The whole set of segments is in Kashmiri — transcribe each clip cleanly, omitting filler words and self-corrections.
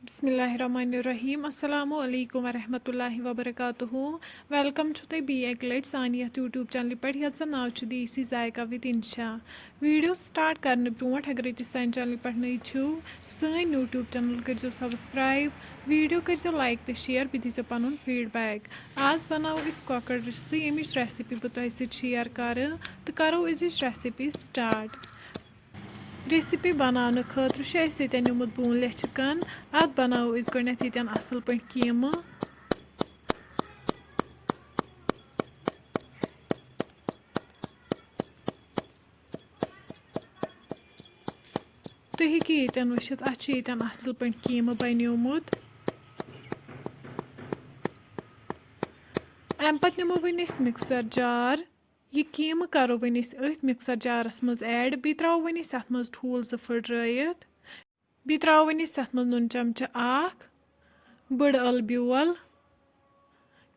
Bismillahirrahmanirrahim. Assalamu alaikum warahmatullahi wabarakatuh. Welcome to the Be Eglet Saniya YouTube channel. But here's the now to Desi Zaika with Insha. Video start करने ब्रोट अगर इस channel पर नई छू साइन YouTube channel कर जो subscribe वीडियो कर जो like तो share भी दीजिए पनुन feedback. आज बनाओ इस कॉकर रिश्ते इमिश रेसिपी बताइए से share कर तो करो इस रेसिपी start. रेसिपी बनाने खतर नुमुत बोनलेस चिकन अत बनाओ गन असल पे कीम तुम हेकि यन वुचित अत असल पे कीम बनोमुत अम पे नमो वन मिक्सर जार यह कीम करो वन अथ मिक्सर जारस मज ऐड बी त्रो वन अत मज ठूल जो फुट्रत बी त्रो वन अत मज नुन चमचा अख बड़ अल ब्योल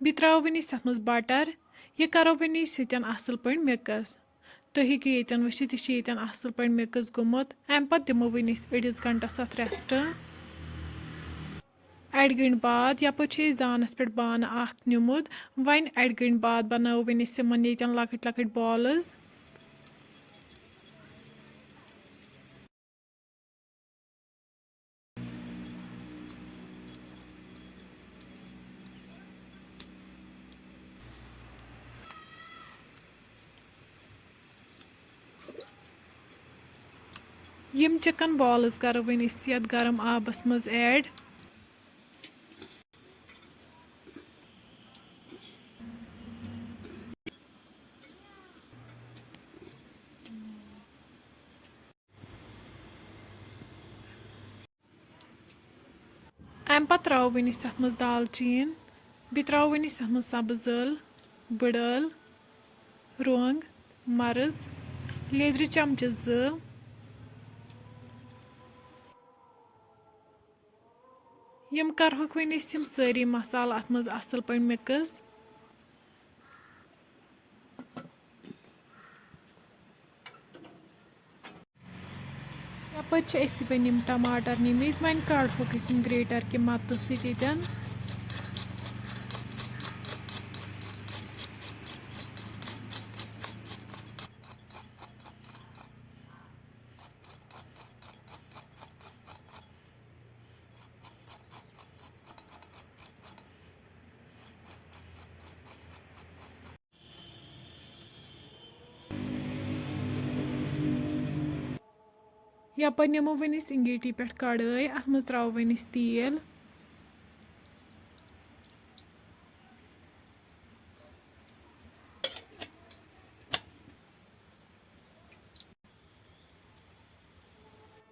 बी त्रो वन अत मज बटर यह करो वन सतन असल पे मिक्स तुम हेकि यन वुचित यह असल पे मिक्स गोमुत अम पे दिमो वन अड़िस घंटस अत रेस्ट अड़ गंट बाद यपर दानस पे बान नमुत वन अड़ गंट बाद बनाओ वन यन लकट लकट बॉल्स यम चिकन बॉल्स करो वन ये गरम आबस मज ऐड अम पे त्रो वन अत मज दालचीन बी त्रो वन अत मज सब्ज ٲl बड़ ٲl रंग मर्च लेदर चमचे यम करहोक वन यम सारी मसाल अत मज असल पे मिक्स यपर वन यम टमाटर निमित वन कड़होक ग्रेटर कि मत सतन यपर नमो वन इंगीटी पे कड़ाई अत मज त्रो वन तेल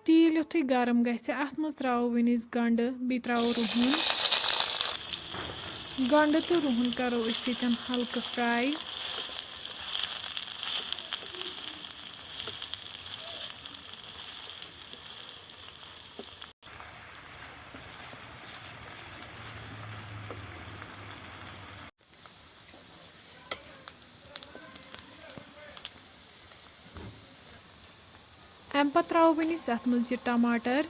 तेल युथु गरम गसे अत मज त्रो वन गंड बी त्रो रुहन गंड तो रुहन करो हल्क फ्राई अम पे त्रो वन अत मज यह टमाटर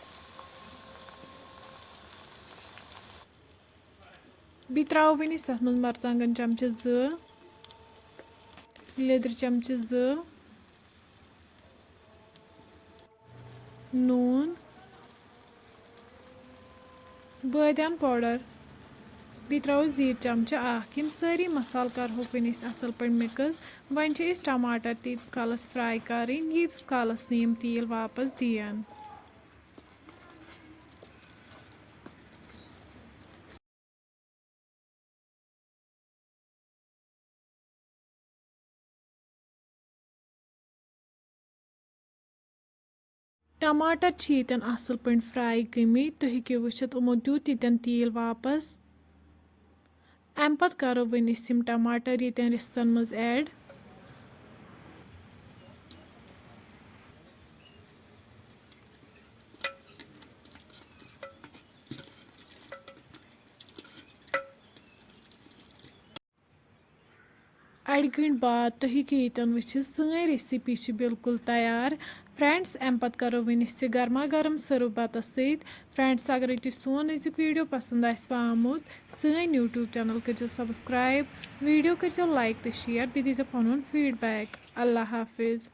बी त्रो वन अत मज मरचांगन चमचे लेदर चमचे नून बादाम पाउडर बी त्रो जीर चमचा यम सारी मसाल करहोक वन असल पे मिक्स वन टमाटर तीस कालस फ्राई कर यीस कालस यम तेल वापस दियन टमाटर यन असल पे फ्राई गमित तुम हेको वुचित यमो दियुत यन तेल वापस अम पे करो वन यम टमाटर यन रिस्तन मज ऐड अड़ गंट बाद तुम हेको यन वुचित सन रेसिपी बिल्कुल तैयार फ्रेंड्स अम पत् करो वन गर्मा गर्म सर्व बतस सत। फ्रेंड्स अगर तुम सोन अजुक वीडियो पसंद आमुत सन यूट्यूब चैनल करो सब्सक्राइब, वीडियो करो लाइक तो शेयर, बे दीजिए पन फीडबैक। अल्लाह हाफिज़।